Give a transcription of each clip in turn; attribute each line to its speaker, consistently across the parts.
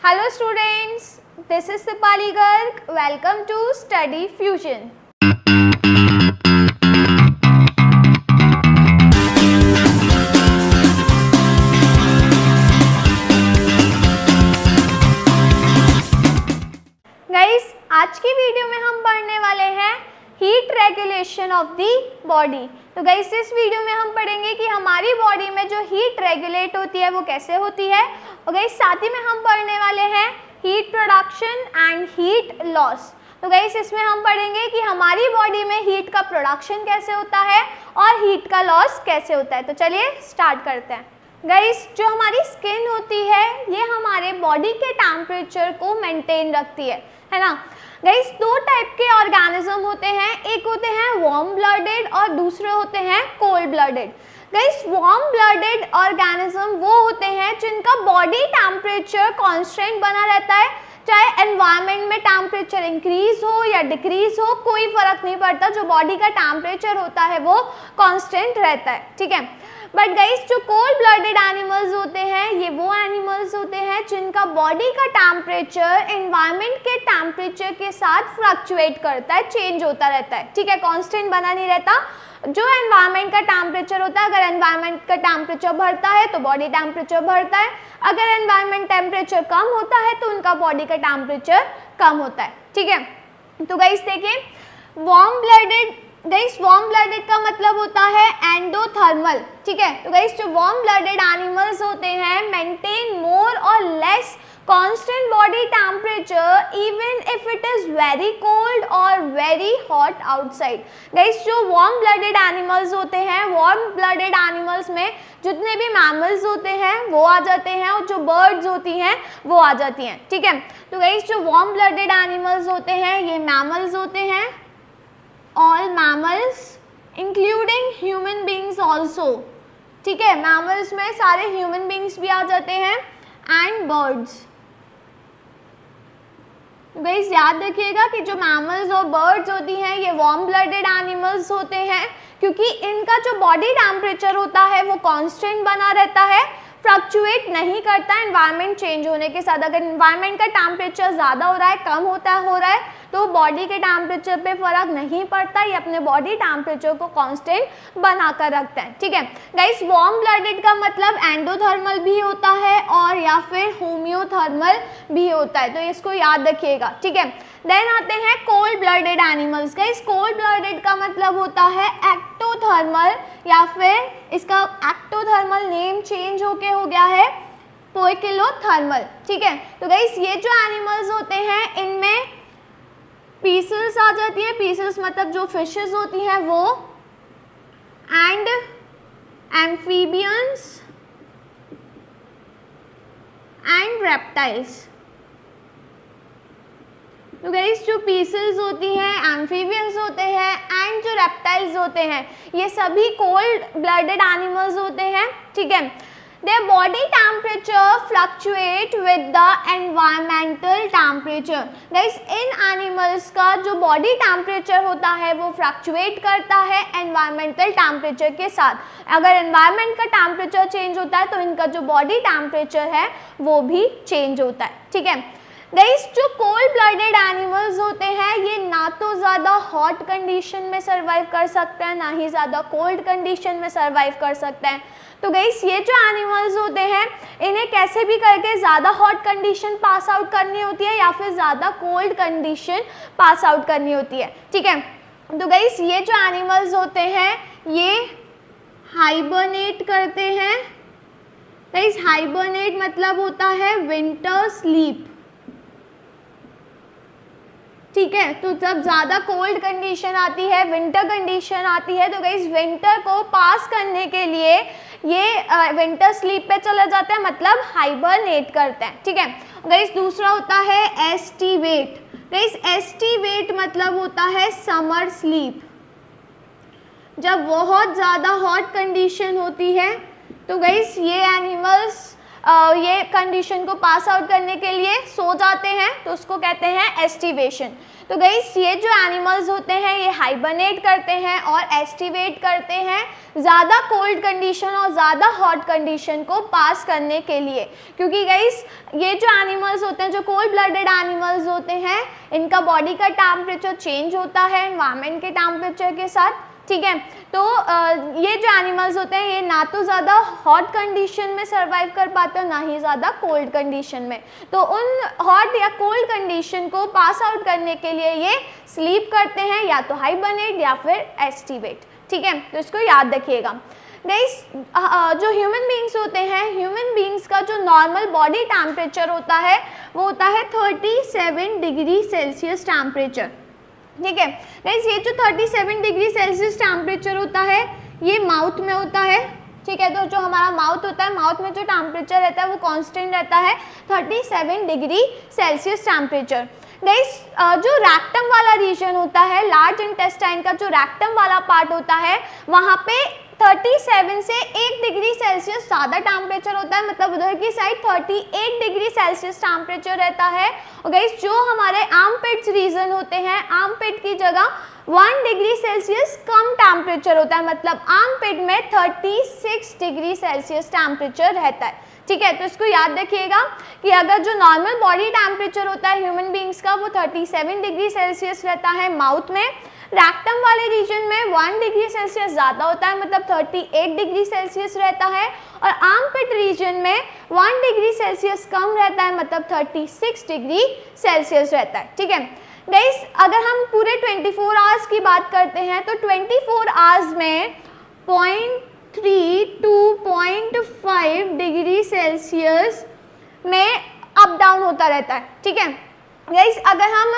Speaker 1: Hello students, this is Sipali Garg. Welcome to Study Fusion. Guys, आज की video में हम पढ़ने वाले हैं heat regulation of the body. तो गाइस इस वीडियो में हम पढ़ेंगे कि हमारी बॉडी में जो हीट रेगुलेट होती है वो कैसे होती है, और गाइस साथ ही में हम पढ़ने वाले हैं heat production and heat loss. तो गाइस इसमें हम पढ़ेंगे कि हमारी बॉडी में हीट का प्रोडक्शन कैसे होता है और हीट का लॉस कैसे होता है। तो चलिए स्टार्ट करते हैं। गाइस जो हमारी स्किन होती है ये हमारे बॉडी के टेम्परेचर को मेंटेन रखती है ना। गाइस दो टाइप के ऑर्गेनिज्म होते हैं, एक होते हैं वार्म ब्लडेड और दूसरे होते हैं cold blooded. Guys warm blooded organism वो होते हैं जिनका बॉडी टेम्परेचर कांस्टेंट बना रहता है, चाहे एनवायरनमेंट में टेम्परेचर इंक्रीज हो या डिक्रीज हो, कोई फर्क नहीं पड़ता, जो बॉडी का टेम्परेचर होता है वो कांस्टेंट रहता है, ठीक है। बट गाइस जो कोल्ड ब्लडेड एनिमल्स होते हैं ये वो एनिमल्स होते हैं जिनका बॉडी का टेम्परेचर एनवायरनमेंट के टेम्परेचर के साथ फ्लक्चुएट करता है, चेंज होता रहता है, ठीक है, कांस्टेंट बना नहीं रहता। जो एनवायरनमेंट का टेम्परेचर होता है, अगर एनवायरनमेंट का टेम्परेचर बढ़ता है तो बॉडी टेम्परेचर बढ़ता है, अगर एनवायरनमेंट टेम्परेचर कम होता है तो उनका बॉडी का टेम्परेचर कम होता है, ठीक है। तो गाइस देखिए warm blooded, guys warm blooded का मतलब होता है एंडोथर्मल, ठीक है। तो गाइस जो वार्म ब्लडेड एनिमल्स होते हैं मेंटेन मोर और less constant body temperature even if it is very cold और वेरी हॉट आउटसाइड। गाइस जो वार्म ब्लडेड एनिमल्स होते हैं, वार्म ब्लडेड एनिमल्स में जितने भी मैमल्स होते हैं वो आ जाते हैं और जो बर्ड्स होती हैं वो आ जाती हैं, ठीक है। तो गाइस जो वार्म ब्लडेड एनिमल्स होते हैं ये मैमल्स होते हैं, all mammals including human beings also, ठीक है, मैमल्स में सारे ह्यूमन बींग्स भी आ जाते हैं एंड बर्ड्स। गाइस याद रखिएगा कि जो मैमल्स और बर्ड्स होती हैं ये वार्म ब्लडेड एनिमल्स होते हैं क्योंकि इनका जो बॉडी टेम्परेचर होता है वो कांस्टेंट बना रहता है, फ्लक्चुएट नहीं करता एनवायरनमेंट चेंज होने के साथ। अगर एनवायरनमेंट का टेम्परेचर ज़्यादा हो रहा है, कम हो रहा है तो बॉडी के टेम्परेचर पे फर्क नहीं पड़ता, ये अपने बॉडी टेम्परेचर को कांस्टेंट बना कर रखता है, ठीक है। गाइस वार्म ब्लडेड का मतलब एंडोथर्मल भी होता है और या फिर होम्योथर्मल भी होता है, तो इसको याद रखिएगा, ठीक है। देन आते हैं cold blooded animals. Guys cold blooded का मतलब होता है एक्टोथर्मल या फिर इसका एक्टोथर्मल नेम चेंज होके हो गया है पोइकिलोथर्मल, ठीक है। तो गाइस ये जो एनिमल्स होते हैं इनमें पीसल्स आ जाती है, पीसल्स मतलब जो फिशेस होती हैं वो, एंड एम्फीबियंस एंड रेप्टाइल्स। तो गाइस जो पीसल्स होती हैं, एम्फीबियंस होते हैं एंड जो रेप्टाइल्स होते हैं ये सभी कोल्ड ब्लडेड एनिमल्स होते हैं, ठीक है। Their body temperature fluctuate with the environmental temperature. Guys in animals का जो बॉडी टेम्परेचर होता है वो फ्लक्चुएट करता है एनवायरमेंटल टेम्परेचर के साथ। अगर एनवायरनमेंट का टेम्परेचर चेंज होता है तो इनका जो बॉडी टेम्परेचर है वो भी चेंज होता है, ठीक है। गाइस जो कोल्ड ब्लडेड एनिमल्स होते हैं ये ना तो ज़्यादा हॉट कंडीशन में सर्वाइव कर सकते हैं ना ही ज़्यादा कोल्ड कंडीशन में सर्वाइव कर सकते हैं। तो गाइस ये जो एनिमल्स होते हैं इन्हें कैसे भी करके ज़्यादा हॉट कंडीशन पास आउट करनी होती है या फिर ज़्यादा कोल्ड कंडीशन पास आउट करनी होती है, ठीक है। तो गाइस ये जो एनिमल्स होते हैं ये हाइबरनेट करते हैं। गाइस हाइबरनेट मतलब होता है विंटर स्लीप, ठीक है। तो जब ज़्यादा कोल्ड कंडीशन आती है, विंटर कंडीशन आती है, तो गाइस विंटर को पास करने के लिए ये विंटर स्लीप पे चले जाते हैं, मतलब हाइबरनेट करते हैं, ठीक है। गाइस दूसरा होता है एस्टिवेट। गाइस एस्टिवेट मतलब होता है समर स्लीप। जब बहुत ज़्यादा हॉट कंडीशन होती है तो गाइस ये एनिमल्स ये कंडीशन को पास आउट करने के लिए सो जाते हैं, तो उसको कहते हैं एस्टिवेशन। तो गाइस ये जो एनिमल्स होते हैं ये हाइबरनेट करते हैं और एस्टिवेट करते हैं ज़्यादा कोल्ड कंडीशन और ज़्यादा हॉट कंडीशन को पास करने के लिए, क्योंकि गाइस ये जो एनिमल्स होते हैं, जो कोल्ड ब्लडेड एनिमल्स होते हैं, इनका बॉडी का टेम्परेचर चेंज होता है एनवायरनमेंट के टेम्परेचर के साथ, ठीक है। तो ये जो एनिमल्स होते हैं ये ना तो ज़्यादा हॉट कंडीशन में सर्वाइव कर पाते हैं, ना ही ज़्यादा कोल्ड कंडीशन में। तो उन हॉट या कोल्ड कंडीशन को पास आउट करने के लिए ये स्लीप करते हैं, या तो हाइबरनेट या फिर एस्टिवेट, ठीक है। तो इसको याद रखिएगा। गाइस जो ह्यूमन बींग्स होते हैं, ह्यूमन बींग्स का जो नॉर्मल बॉडी टेम्परेचर होता है वो होता है 37 डिग्री सेल्सियस टेम्परेचर, ठीक है। गाइस ये जो 37 डिग्री सेल्सियस टेम्परेचर होता है ये माउथ में होता है, ठीक है। तो जो हमारा माउथ होता है, माउथ में जो टेम्परेचर रहता है वो कांस्टेंट रहता है 37 डिग्री सेल्सियस टेम्परेचर। गाइस जो रैक्टम वाला रीजन होता है, लार्ज इंटेस्टाइन का जो रैक्टम वाला पार्ट होता है, वहाँ पे 37 से 1 डिग्री सेल्सियस ज़्यादा टेम्परेचर होता है, मतलब उधर की साइड 38 डिग्री सेल्सियस टेम्परेचर रहता है। और गाइस जो हमारे आर्मपिट्स रीजन होते हैं, आर्मपिट की जगह 1 डिग्री सेल्सियस कम टेम्परेचर होता है, मतलब आर्मपिट में 36 डिग्री सेल्सियस टेम्परेचर रहता है, ठीक है। तो इसको याद रखिएगा कि अगर जो नॉर्मल बॉडी टेम्परेचर होता है ह्यूमन बींग्स का वो 37 डिग्री सेल्सियस रहता है माउथ में, रैक्टम वाले रीजन में 1 डिग्री सेल्सियस ज़्यादा होता है, मतलब 38 डिग्री सेल्सियस रहता है, और आर्मपिट रीजन में 1 डिग्री सेल्सियस कम रहता है, मतलब 36 डिग्री सेल्सियस रहता है, ठीक है। गाइस अगर हम पूरे 24 आवर्स की बात करते हैं तो 24 आवर्स में 0.3 to 0.5 डिग्री सेल्सियस में अप डाउन होता रहता है, ठीक है। गाइस अगर हम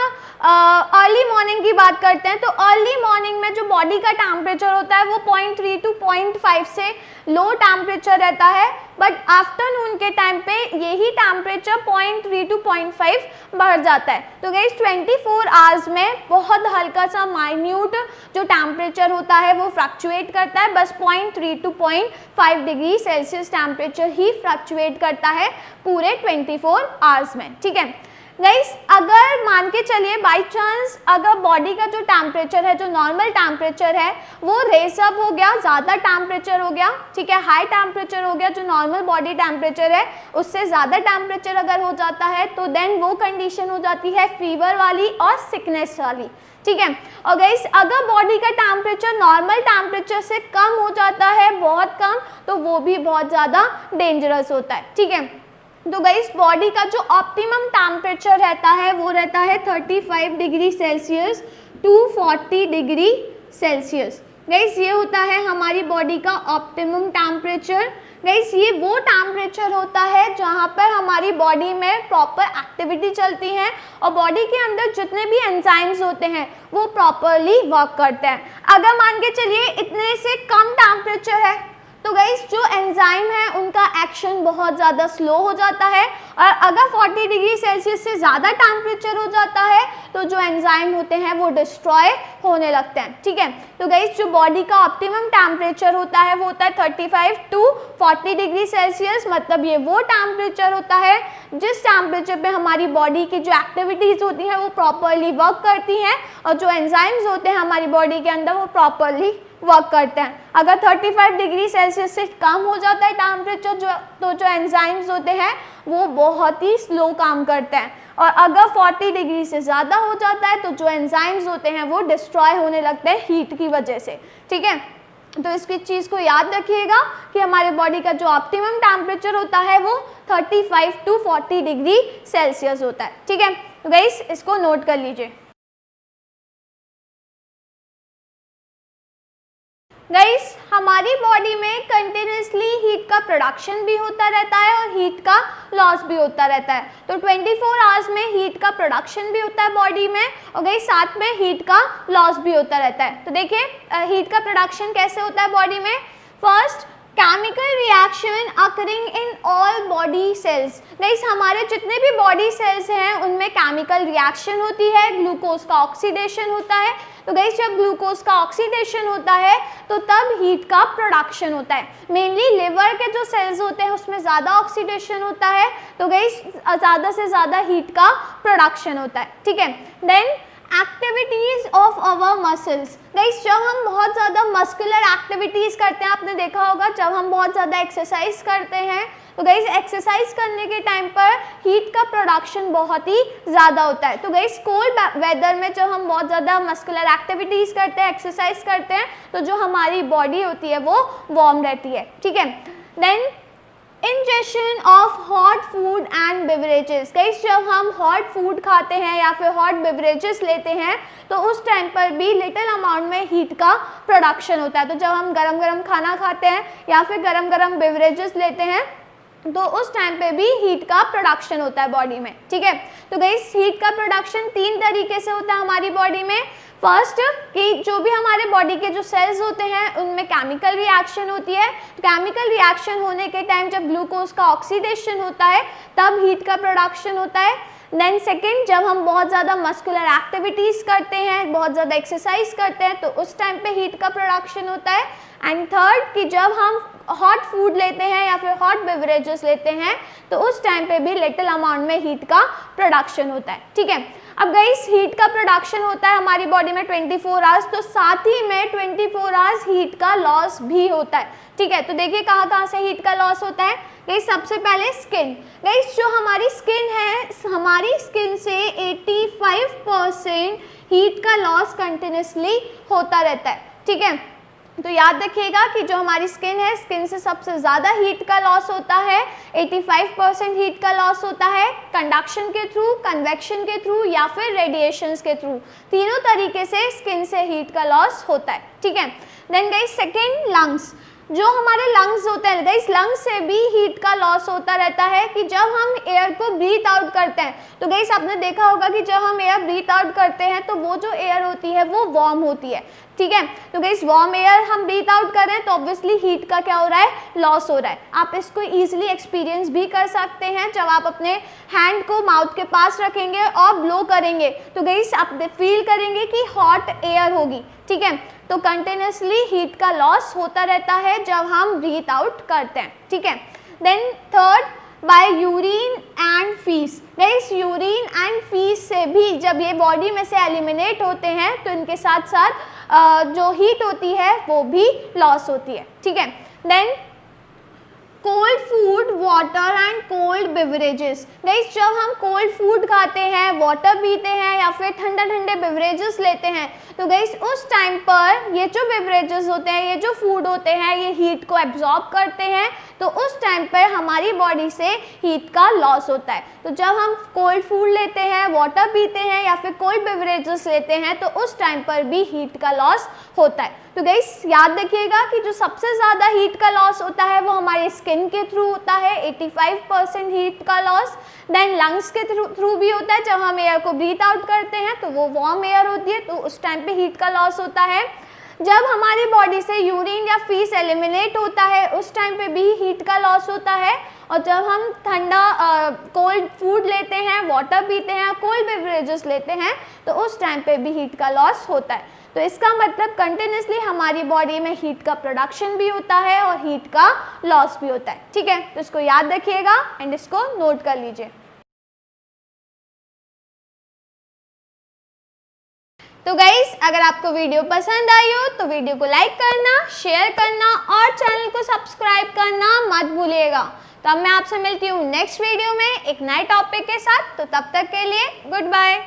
Speaker 1: अर्ली मॉर्निंग की बात करते हैं तो अर्ली मॉर्निंग में जो बॉडी का टेम्परेचर होता है वो 0.3 to 0.5 से लो टेम्परेचर रहता है, बट आफ्टरनून के टाइम पे यही टेम्परेचर 0.3 to 0.5 बढ़ जाता है। तो गाइस 24 आवर्स में बहुत हल्का सा माइन्यूट जो टेम्परेचर होता है वो फ्लक्चुएट करता है, बस 0.3 to 0.5 degree Celsius temperature he fluctuate करता है पूरे 24 आवर्स में, ठीक है। गाइस अगर मान के चलिए बाई चांस अगर बॉडी का जो टेम्परेचर है, जो नॉर्मल टेम्परेचर है वो रेस अप हो गया, ज़्यादा टेम्परेचर हो गया, ठीक है, हाई टेम्परेचर हो गया, जो नॉर्मल बॉडी टेम्परेचर है उससे ज़्यादा टेम्परेचर अगर हो जाता है तो देन वो कंडीशन हो जाती है फीवर वाली और सिकनेस वाली, ठीक है। और गाइस अगर बॉडी का टेम्परेचर नॉर्मल टेम्परेचर से कम हो जाता है, बहुत कम, तो वो भी बहुत ज़्यादा डेंजरस होता है, ठीक है। तो गाइस बॉडी का जो ऑप्टिमम टेम्परेचर रहता है वो रहता है 35 degree Celsius to 40 degree Celsius. Guys ये होता है हमारी बॉडी का ऑप्टिमम टेम्परेचर। गाइस ये वो टेम्परेचर होता है जहाँ पर हमारी बॉडी में प्रॉपर एक्टिविटी चलती है और बॉडी के अंदर जितने भी एंजाइम्स होते हैं वो प्रॉपरली वर्क करते हैं। अगर मान के चलिए इतने से कम टेम्परेचर है तो गाइस जो एंजाइम है उनका एक्शन बहुत ज़्यादा स्लो हो जाता है, और अगर 40 डिग्री सेल्सियस से ज़्यादा टेम्परेचर हो जाता है तो जो एंजाइम होते हैं वो डिस्ट्रॉय होने लगते हैं, ठीक है। तो गाइस जो बॉडी का ऑप्टिमम टेम्परेचर होता है वो होता है 35 to 40 डिग्री सेल्सियस, मतलब ये वो टेम्परेचर होता है जिस टेम्परेचर पे हमारी बॉडी की जो एक्टिविटीज़ होती हैं वो प्रॉपरली वर्क करती हैं और जो एंजाइम्स होते हैं हमारी बॉडी के अंदर वो प्रॉपरली वर्क करते हैं। अगर 35 डिग्री सेल्सियस से कम हो जाता है टेम्परेचर तो जो एंजाइम्स होते हैं वो बहुत ही स्लो काम करते हैं, और अगर 40 डिग्री से ज़्यादा हो जाता है तो जो एंजाइम्स होते हैं वो डिस्ट्रॉय होने लगते हैं हीट की वजह से, ठीक है। तो इसकी चीज़ को याद रखिएगा कि हमारे बॉडी का जो ऑप्टिमम टेम्परेचर होता है वो 35 to 40 डिग्री सेल्सियस होता है, ठीक है। तो गाइस इसको नोट कर लीजिए। गाइस हमारी बॉडी में कंटिन्यूसली हीट का प्रोडक्शन भी होता रहता है और हीट का लॉस भी होता रहता है। तो 24 आवर्स में हीट का प्रोडक्शन भी होता है बॉडी में और गाइस साथ में हीट का लॉस भी होता रहता है। तो देखिए हीट का प्रोडक्शन कैसे होता है बॉडी में। First chemical reaction occurring in all body cells. Guys हमारे जितने भी बॉडी सेल्स हैं उनमें केमिकल रिएक्शन होती है, ग्लूकोज का ऑक्सीडेशन होता है। तो गाइस जब ग्लूकोज का ऑक्सीडेशन होता है तो तब हीट का प्रोडक्शन होता है। मेनली लिवर के जो सेल्स होते हैं उसमें ज़्यादा ऑक्सीडेशन होता है, तो गाइस ज़्यादा से ज़्यादा हीट का प्रोडक्शन होता है, ठीक है। Then activities of our muscles. Guys जब हम बहुत ज़्यादा मस्कुलर एक्टिविटीज़ करते हैं, आपने देखा होगा जब हम बहुत ज़्यादा एक्सरसाइज करते हैं तो गाइस एक्सरसाइज करने के टाइम पर हीट का प्रोडक्शन बहुत ही ज़्यादा होता है। तो गाइस कोल्ड वेदर में जब हम बहुत ज़्यादा मस्कुलर एक्टिविटीज़ करते हैं, एक्सरसाइज करते हैं, तो जो हमारी बॉडी होती है वो वार्म रहती है, ठीक है। Then injection of hot food and beverages. Guys जब हम हॉट फूड खाते हैं या फिर हॉट बेवरेजेस लेते हैं तो उस टाइम पर भी लिटिल अमाउंट में हीट का प्रोडक्शन होता है। तो जब हम गरम गरम खाना खाते हैं या फिर गरम गरम बेवरेजेस लेते हैं तो उस टाइम पे भी हीट का प्रोडक्शन होता है बॉडी में, ठीक है। तो गाइस हीट का प्रोडक्शन 3 तरीके से होता है हमारी बॉडी में। फर्स्ट कि जो भी हमारे बॉडी के जो सेल्स होते हैं उनमें केमिकल रिएक्शन होती है। तो केमिकल रिएक्शन होने के टाइम जब ग्लूकोज का ऑक्सीडेशन होता है तब हीट का प्रोडक्शन होता है। देन सेकेंड, जब हम बहुत ज़्यादा मस्कुलर एक्टिविटीज़ करते हैं, बहुत ज़्यादा एक्सरसाइज करते हैं, तो उस टाइम पे हीट का प्रोडक्शन होता है। एंड थर्ड कि जब हम हॉट फूड लेते हैं या फिर हॉट बेवरेजेस लेते हैं तो उस टाइम पे भी लिटिल अमाउंट में हीट का प्रोडक्शन होता है, ठीक है। अब गाइस हीट का प्रोडक्शन होता है हमारी बॉडी में 24 आवर्स, तो साथ ही में 24 आवर्स हीट का लॉस भी होता है, ठीक है। तो देखिए कहाँ कहाँ से हीट का लॉस होता है। गाइस सबसे पहले स्किन। गाइस जो हमारी स्किन है, हमारी स्किन से 85% हीट का लॉस कंटिन्यूसली होता रहता है, ठीक है। तो याद रखिएगा कि जो हमारी स्किन है, स्किन से सबसे ज़्यादा हीट का लॉस होता है, 85% हीट का लॉस होता है कंडक्शन के थ्रू, कन्वेक्शन के थ्रू या फिर रेडिएशंस के थ्रू। तीनों तरीके से स्किन से हीट का लॉस होता है, ठीक है। Then guys second, lungs. जो हमारे लंग्स होते हैं गाइस, लंग्स से भी हीट का लॉस होता रहता है कि जब हम एयर को ब्रीथ आउट करते हैं तो गाइस आपने देखा होगा कि जब हम एयर ब्रीथ आउट करते हैं तो वो जो एयर होती है वो वार्म होती है, ठीक है। तो गाइस वार्म एयर हम ब्रीथ आउट कर रहे हैं तो ऑब्वियसली हीट का क्या हो रहा है, लॉस हो रहा है। आप इसको ईजिली एक्सपीरियंस भी कर सकते हैं जब आप अपने हैंड को माउथ के पास रखेंगे और ब्लो करेंगे तो गाइस आप फील करेंगे कि हॉट एयर होगी, ठीक है। तो कंटिन्यूसली हीट का लॉस होता रहता है जब हम ब्रीथ आउट करते हैं, ठीक है। Then third, by urine and faeces. Guys urine and faeces से भी जब ये बॉडी में से एलिमिनेट होते हैं तो इनके साथ साथ जो हीट होती है वो भी लॉस होती है, ठीक है। Then cold food, water and cold beverages. Guys जब हम कोल्ड फूड खाते हैं, वाटर पीते हैं या फिर ठंडे ठंडे बेवरेजेस लेते हैं तो गाइस उस टाइम पर ये जो बेवरेजेस होते हैं, ये जो फूड होते हैं, ये हीट को एब्जॉर्ब करते हैं, तो उस टाइम पर हमारी बॉडी से हीट का लॉस होता है। तो जब हम कोल्ड फूड लेते हैं, वाटर पीते हैं या फिर कोल्ड बेवरेजेस लेते हैं तो उस टाइम पर भी हीट का लॉस होता है। तो गाइस याद रखिएगा कि जो सबसे ज़्यादा हीट का लॉस होता है वो हमारे स्किन के थ्रू होता है, 85% हीट का लॉस। देन लंग्स के थ्रू भी होता है, जब हम एयर को ब्रीथ आउट करते हैं तो वो वार्म एयर होती है तो उस टाइम पे हीट का लॉस होता है। जब हमारी बॉडी से यूरिन या फीस एलिमिनेट होता है उस टाइम पे भी हीट का लॉस होता है। और जब हम ठंडा कोल्ड फूड लेते हैं, वाटर पीते हैं, कोल्ड बेवरेजेस लेते हैं तो उस टाइम पे भी हीट का लॉस होता है। तो इसका मतलब कंटिन्यूसली हमारी बॉडी में हीट का प्रोडक्शन भी होता है और हीट का लॉस भी होता है, ठीक है। तो इसको याद रखिएगा एंड इसको नोट कर लीजिए। तो गाइस अगर आपको वीडियो पसंद आई हो तो वीडियो को लाइक करना, शेयर करना और चैनल को सब्सक्राइब करना मत भूलिएगा। तो अब मैं आपसे मिलती हूँ नेक्स्ट वीडियो में एक नए टॉपिक के साथ। तो तब तक के लिए गुड बाय।